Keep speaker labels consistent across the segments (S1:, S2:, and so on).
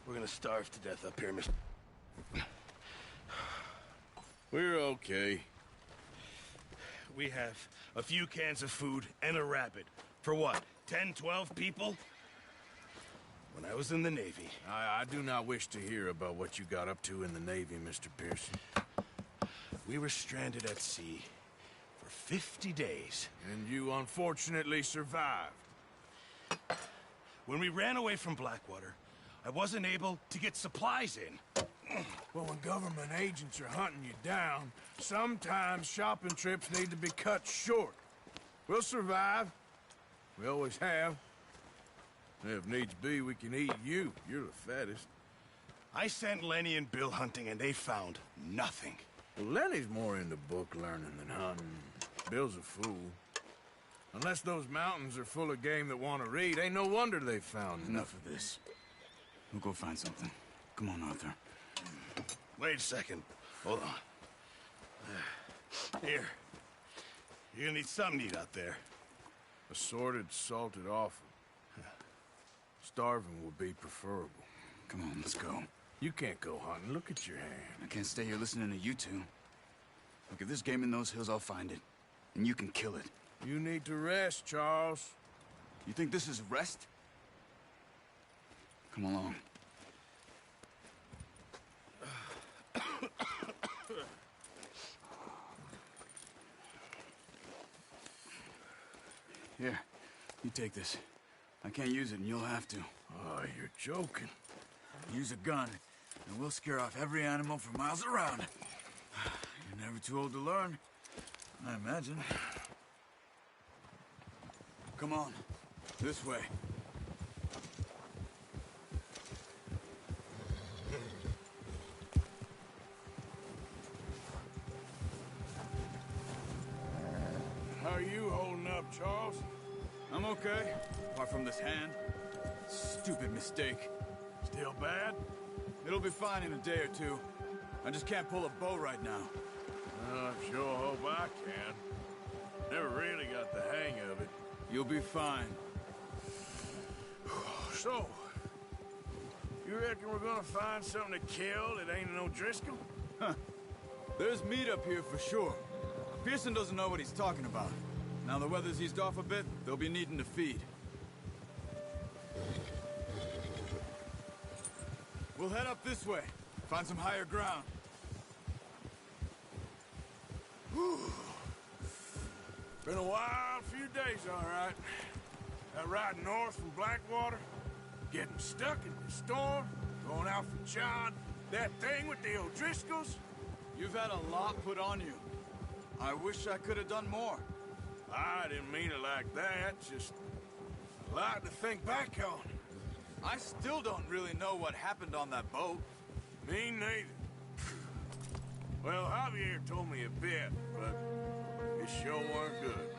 S1: We're gonna starve to death up here, Mr.
S2: We're okay.
S1: We have a few cans of food and a rabbit. For what, 10, 12 people? When I was in the Navy...
S2: I do not wish to hear about what you got up to in the Navy, Mr. Pearson.
S1: We were stranded at sea for 50 days.
S2: And you unfortunately survived.
S1: When we ran away from Blackwater, I wasn't able to get supplies in.
S2: Well, when government agents are hunting you down, sometimes shopping trips need to be cut short. We'll survive. We always have. If needs be, we can eat you. You're the fattest.
S1: I sent Lenny and Bill hunting, and they found nothing.
S2: Well, Lenny's more into book learning than hunting. Bill's a fool. Unless those mountains are full of game that want to read, ain't no wonder they found
S3: Enough of this. We'll go find something. Come on, Arthur.
S1: Wait a second. Hold on. Here. You're gonna need something to eat out there.
S2: Assorted, salted offal. Starving will be preferable.
S3: Come on, let's go.
S2: You can't go hunting. Look at your hand.
S3: I can't stay here listening to you two. Look, if there's game in those hills, I'll find it. And you can kill it.
S2: You need to rest, Charles.
S3: You think this is rest? Come along. Here, you take this. I can't use it, and you'll have to.
S2: Oh, you're joking.
S3: Use a gun, and we'll scare off every animal for miles around. You're never too old to learn, I imagine. Come on, this way.
S2: How are you holding up, Charles?
S3: I'm okay, apart from this hand. Stupid mistake.
S2: Still bad?
S3: It'll be fine in a day or two. I just can't pull a bow right now.
S2: I sure hope I can. Never really got the hang of it.
S3: You'll be fine.
S2: So, you reckon we're gonna find something to kill that ain't no Driscoll?
S3: Huh. There's meat up here for sure. Pearson doesn't know what he's talking about. Now the weather's eased off a bit, they'll be needing to feed. We'll head up this way. Find some higher ground.
S2: Whew. Been a wild few days, all right. That ride north from Blackwater, getting stuck in the storm, going out for John, that thing with the O'Driscolls.
S3: You've had a lot put on you. I wish I could have done more.
S2: I didn't mean it like that, just a lot to think back on.
S3: I still don't really know what happened on that boat.
S2: Me neither. Well, Javier told me a bit, but it sure weren't good.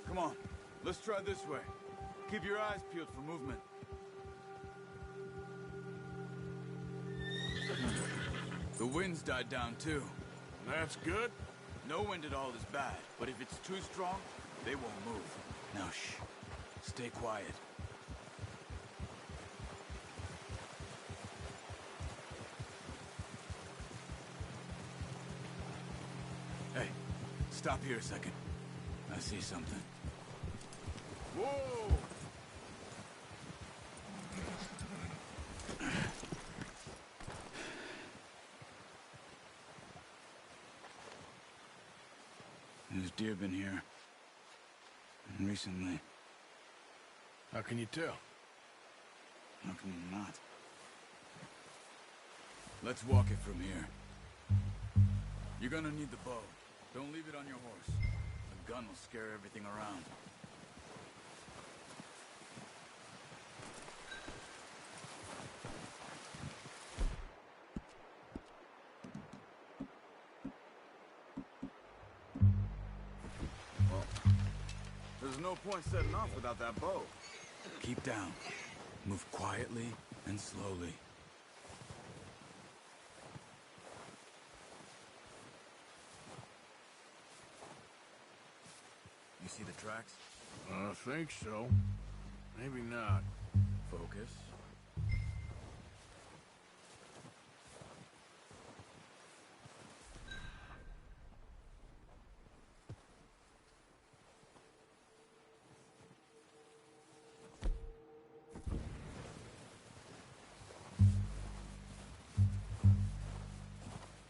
S3: Come on, let's try this way. Keep your eyes peeled for movement. The wind's died down too.
S2: That's good.
S3: No wind at all is bad, but if it's too strong, they won't move. Now shh, stay quiet. Hey, stop here a second. I see something.
S2: Whoa!
S3: There's deer been here. And recently.
S2: How can you tell?
S3: How can you not? Let's walk it from here. You're gonna need the bow. Don't leave it on your horse. The gun will scare everything around. Well, there's no point setting off without that bow. Keep down. Move quietly and slowly. You see the tracks?
S2: I think so. Maybe not.
S3: Focus.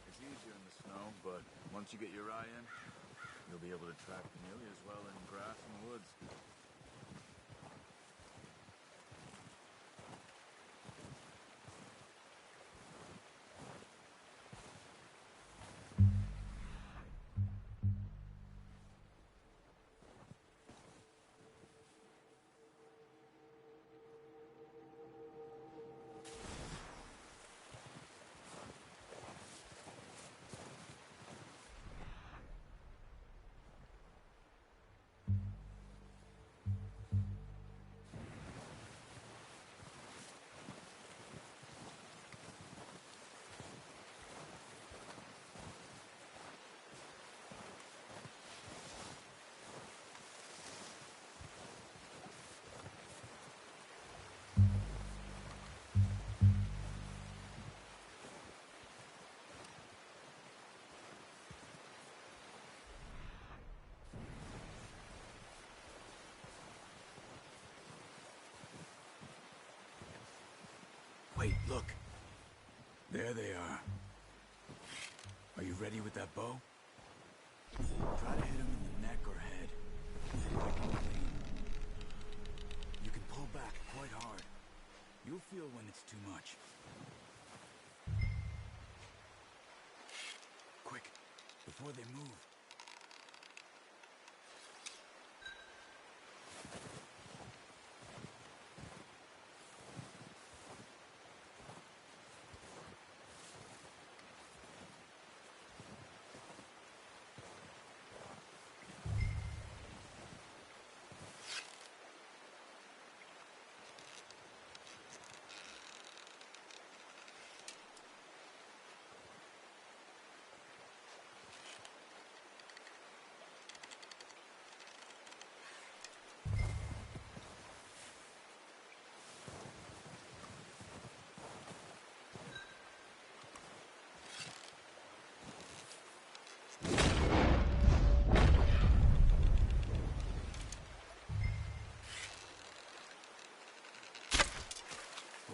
S3: It's easier in the snow, but once you get your eye in, you'll be able to track nearly as well in grass and woods. Wait, look. There they are. Are you ready with that bow? Try to hit him in the neck or head. Like clean. You can pull back quite hard. You'll feel when it's too much. Quick, before they move.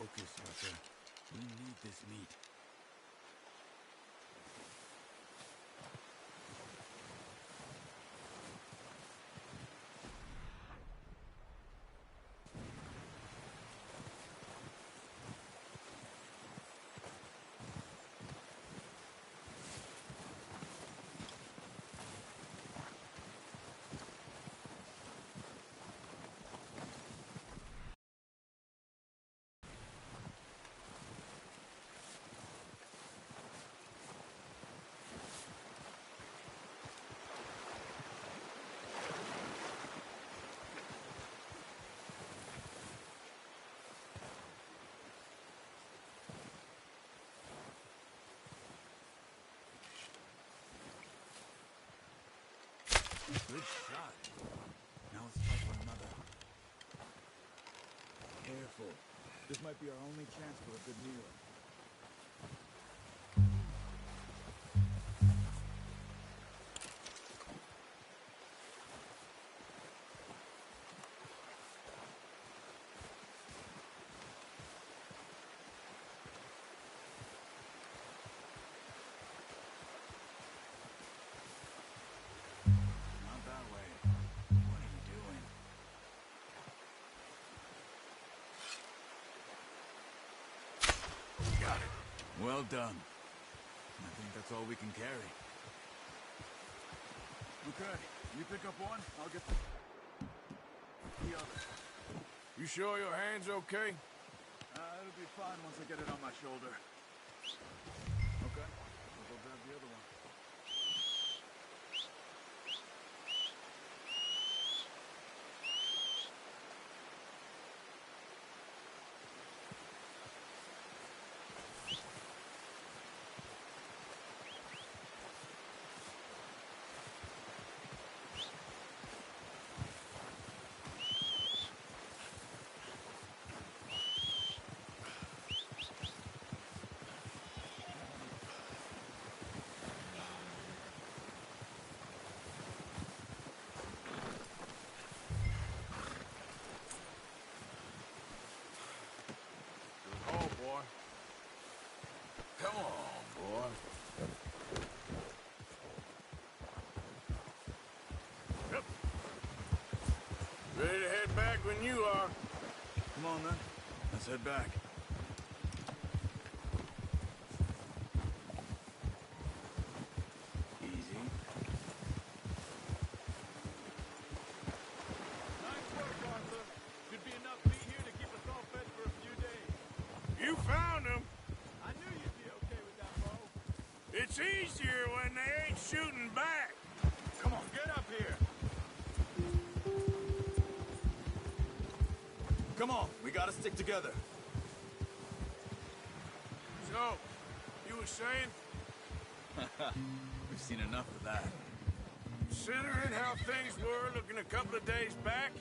S3: Focus, Arthur. We need this meat. Good shot. Now let's try for another. Careful. This might be our only chance for a good meal. Well done. I think that's all we can carry. Okay, you pick up one, I'll get the other.
S2: You sure your hand's okay?
S3: It'll be fine once I get it on my shoulder. Okay, I'll go grab the other one.
S2: Oh, boy. Come on, boy. Yep. Ready to head back when you are.
S3: Come on then, let's head back. Easy.
S4: Nice work, Arthur. Should be enough meat here to keep us all fed for a few days.
S2: You found him.
S4: I knew you'd be okay with that bow.
S2: It's easier when they ain't shooting back.
S4: Come on, get up here.
S3: Come on, we gotta stick together.
S2: So, you were saying,
S3: We've seen enough of that.
S2: considering how things were looking a couple of days back,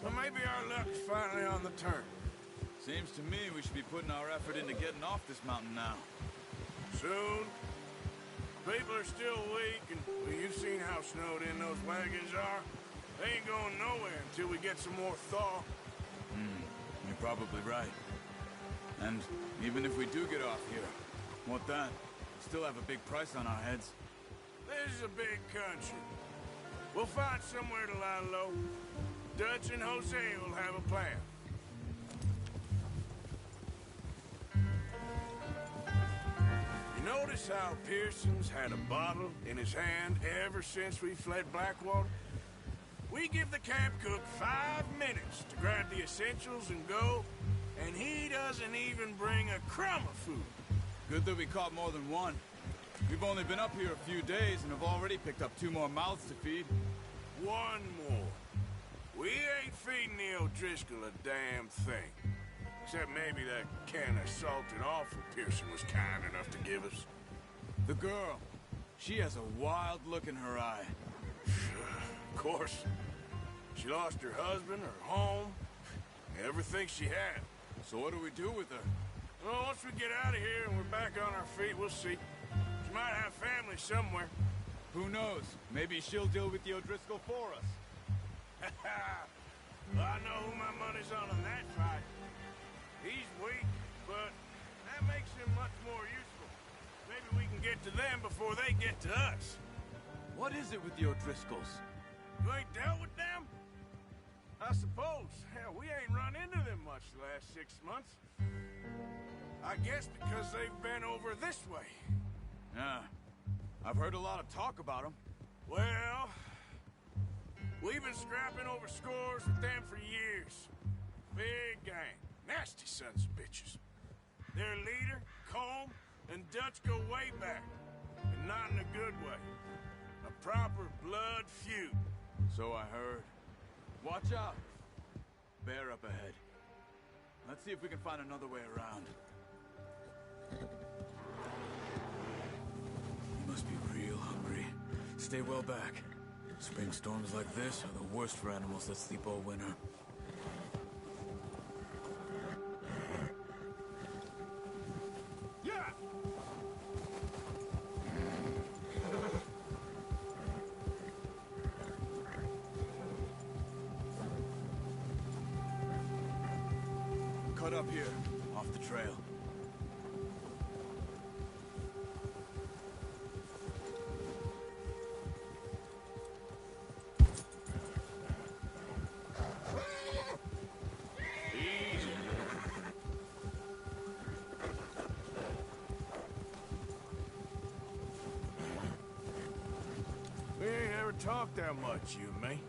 S2: well, maybe our luck's finally on the turn.
S3: Seems to me we should be putting our effort into getting off this mountain now.
S2: Soon. People are still weak, and well, you've seen how snowed in those wagons are. They ain't going nowhere until we get some more thaw.
S3: You're probably right. And even if we do get off here, what then? Still have a big price on our heads.
S2: This is a big country. We'll find somewhere to lie low. Dutch and Jose will have a plan. You notice how Pearson's had a bottle in his hand ever since we fled Blackwater? We give the camp cook 5 minutes to grab the essentials and go, and he doesn't even bring a crumb of food.
S3: Good that we caught more than one. We've only been up here a few days and have already picked up 2 more mouths to feed.
S2: One more. We ain't feeding the O'Driscoll a damn thing. Except maybe that can of salted offal Pearson was kind enough to give us.
S3: The girl, she has a wild look in her eye.
S2: Of course. She lost her husband, her home, everything she had.
S3: So what do we do with her?
S2: Well, once we get out of here and we're back on our feet, we'll see. She might have family somewhere.
S3: Who knows? Maybe she'll deal with the O'Driscoll for us.
S2: Well, I know who my money's on that fight. He's weak, but that makes him much more useful. Maybe we can get to them before they get to us.
S3: What is it with the O'Driscolls?
S2: You ain't dealt with them? I suppose. Hell, we ain't run into them much the last 6 months. I guess because they've been over this way.
S3: Yeah, I've heard a lot of talk about them.
S2: Well, we've been scrapping over scores with them for years. Big gang. Nasty sons of bitches. Their leader, Combe, and Dutch go way back. And not in a good way. A proper blood feud.
S3: So I heard. Watch out. Bear up ahead. Let's see if we can find another way around. You must be real hungry. Stay well back. Spring storms like this are the worst for animals that sleep all winter.
S2: Yeah!
S3: Cut up here, off the trail.
S2: talked that much, you and me.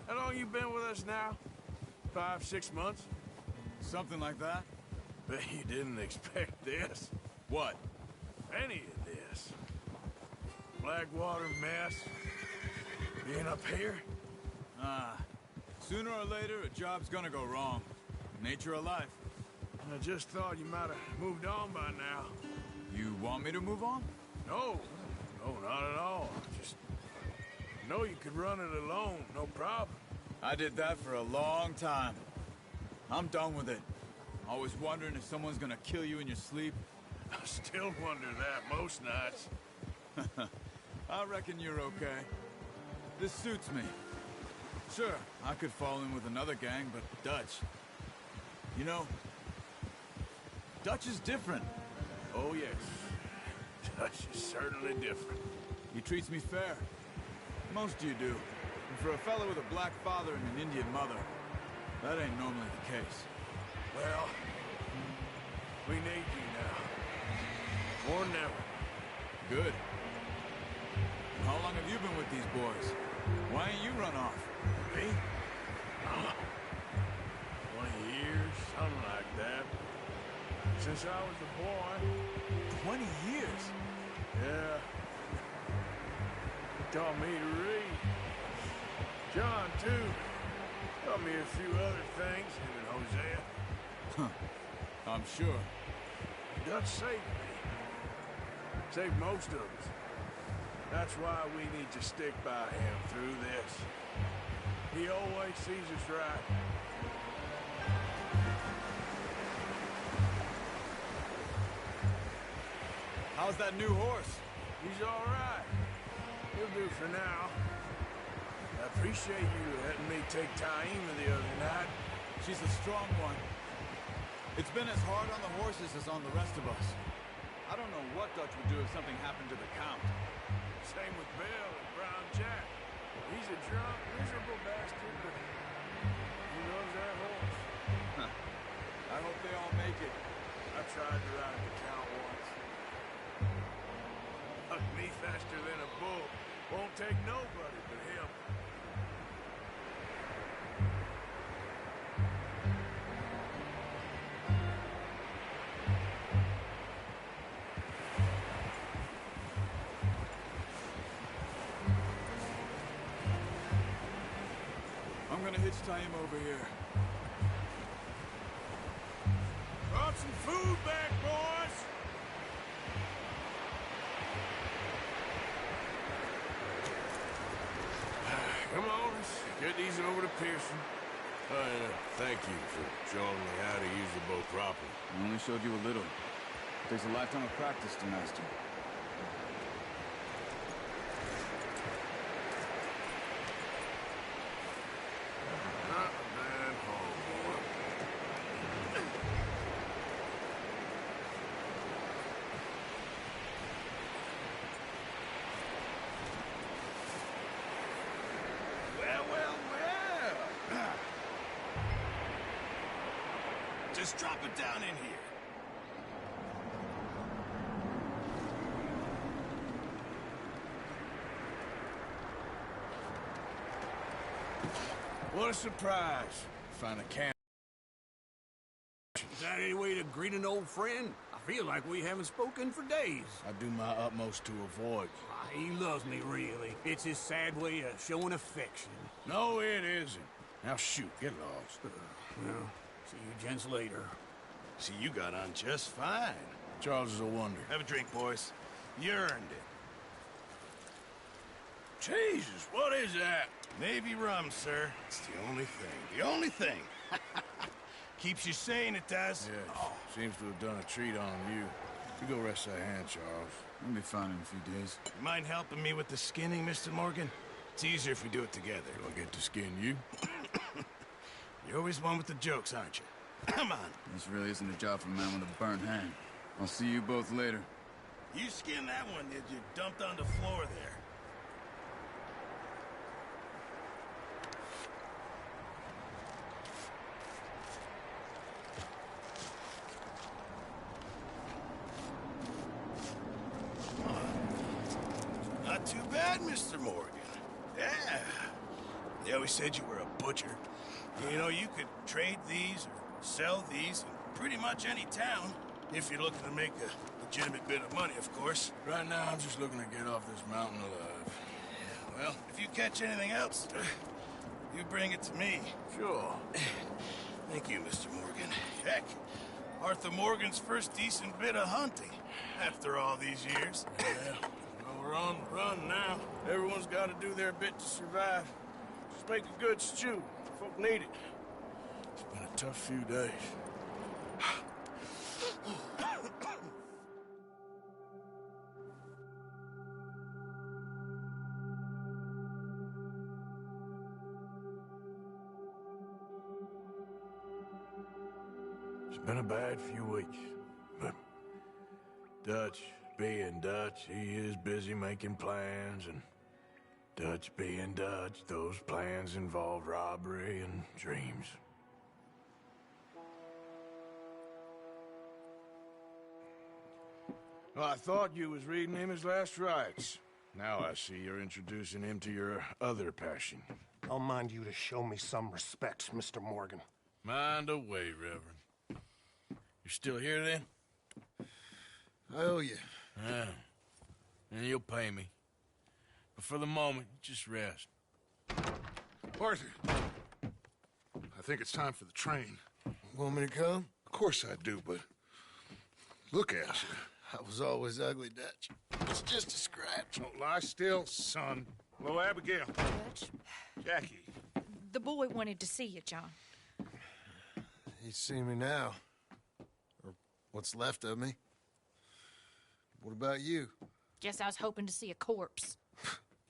S2: How long you been with us now? 5, 6 months?
S3: Something like that?
S2: Bet you didn't expect this.
S3: What?
S2: Any of this. Blackwater mess. Being up here?
S3: Sooner or later, a job's gonna go wrong. Nature of life.
S2: I just thought you might have moved on by now.
S3: You want me to move on?
S2: No, not at all. Just know you could run it alone, no problem.
S3: I did that for a long time. I'm done with it. Always wondering if someone's gonna kill you in your sleep.
S2: I still wonder that most nights.
S3: I reckon you're okay. This suits me. Sure, I could fall in with another gang, but Dutch... You know, Dutch is different.
S2: Oh, yes. Dutch is certainly different.
S3: He treats me fair. Most of you do. And for a fellow with a black father and an Indian mother, that ain't normally the case.
S2: Well, we need you now. More than ever.
S3: Good. And how long have you been with these boys? Why ain't you run off?
S2: Me? 20 years, something like that. Since I was a boy.
S3: 20 years?
S2: Yeah. He taught me to read. John, too. Taught me a few other things, him and Hosea.
S3: Huh. I'm sure.
S2: Dutch saved me. Saved most of us. That's why we need to stick by him through this. He always sees us right.
S3: How's that new horse?
S2: He's all right. He'll do for now. I appreciate you letting me take Taima the other night.
S3: She's a strong one. It's been as hard on the horses as on the rest of us. I don't know what Dutch would do if something happened to the Count.
S2: Same with Bill and Brown Jack. He's a drunk, miserable bastard, but he loves that horse.
S3: I hope they all make it.
S2: I tried to ride the Count once. Hugged me faster than a bull. Won't take nobody but him.
S3: I'm gonna hitch Taima over here.
S2: Brought some food back, boys! Come on, let's get these over to Pearson. Thank you for showing me how to use the boat properly.
S3: I only showed you a little. Takes a lifetime of practice to master.
S2: Not a bad haul, boy.
S1: Well. Just drop it down in here.
S2: What a surprise. Find a camp.
S5: Is that any way to greet an old friend? I feel like we haven't spoken for days.
S2: I do my utmost to avoid.
S5: He loves me, really. It's his sad way of showing affection.
S2: No, it isn't. Now shoot, get lost.
S5: Well, see you gents later.
S1: See, you got on just fine.
S2: Charles is a wonder.
S1: Have a drink, boys. You earned it.
S2: Jesus, what is that?
S1: Navy rum, sir. It's the only thing. The only thing. Keeps you sane, it does.
S2: Yes, seems to have done a treat on you. You go rest that hand, Charles.
S3: I'll be fine in a few days.
S1: You mind helping me with the skinning, Mr. Morgan? It's easier if we do it together.
S2: Do I get to skin you?
S1: You're always one with the jokes, aren't you? Come on.
S3: This really isn't a job for a man with a burnt hand. I'll see you both later.
S1: You skinned that one that you dumped on the floor there. Not too bad, Mr. Morgan. Yeah. They always said you were a butcher. You know, you could trade these or sell these in pretty much any town, if you're looking to make a legitimate bit of money, of course.
S2: Right now, I'm just looking to get off this mountain alive.
S1: Yeah, well, if you catch anything else, you bring it to me.
S2: Sure.
S1: Thank you, Mr. Morgan. Heck, Arthur Morgan's first decent bit of hunting after all these years.
S2: Yeah. Well, we're on the run now. Everyone's got to do their bit to survive. Just make a good stew. Folk need it. It's been a tough few days. It's been a bad few weeks, but Dutch being Dutch, he is busy making plans, and Dutch being Dutch, those plans involve robbery and dreams. Well, I thought you was reading him his last rites. Now I see you're introducing him to your other passion.
S6: I'll mind you to show me some respect, Mr. Morgan.
S2: Mind away, Reverend. You still here, then?
S1: I owe you.
S2: Yeah. And you'll pay me. But for the moment, just rest.
S7: Arthur, I think it's time for the train.
S1: Want me to come?
S7: Of course I do, but look at you.
S1: I was always ugly, Dutch. It's just a scratch.
S7: Don't lie still, son. Hello, Abigail.
S8: Dutch,
S7: Jackie.
S8: the boy wanted to see you, John.
S1: He's seen me now. Or what's left of me. What about you?
S8: Guess I was hoping to see a corpse.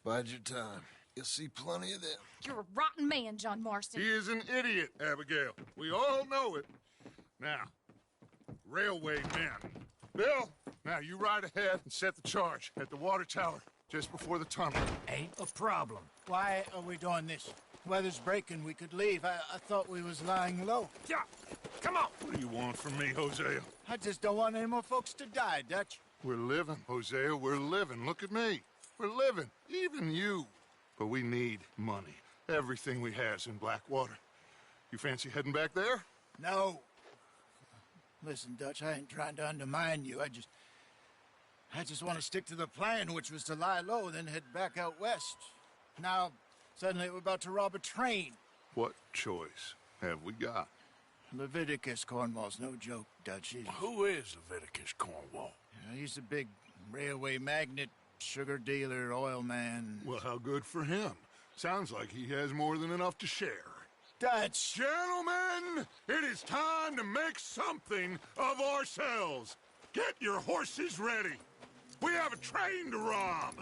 S1: Bide your time. You'll see plenty of them.
S8: You're a rotten man, John Marston.
S7: He is an idiot, Abigail. We all know it. Now, railway men. Bill, now you ride ahead and set the charge at the water tower just before the tunnel.
S9: Ain't a problem. Why are we doing this? Weather's breaking. We could leave. I thought we was lying low.
S7: Yeah, come on. What do you want from me, Hosea?
S9: I just don't want any more folks to die, Dutch.
S7: We're living, Hosea. We're living. Look at me. We're living. Even you. But we need money. Everything we has in Blackwater. You fancy heading back there?
S9: No. Listen, Dutch, I ain't trying to undermine you. I just want to stick to the plan, which was to lie low, then head back out west. Now, suddenly we're about to rob a train.
S7: What choice have we got?
S9: Leviticus Cornwall's no joke, Dutch.
S2: Who is Leviticus Cornwall?
S9: He's a big railway magnate, sugar dealer, oil man.
S7: Well, how good for him. Sounds like he has more than enough to share.
S9: Dutch!
S7: Gentlemen, it is time to make something of ourselves. Get your horses ready. We have a train to rob.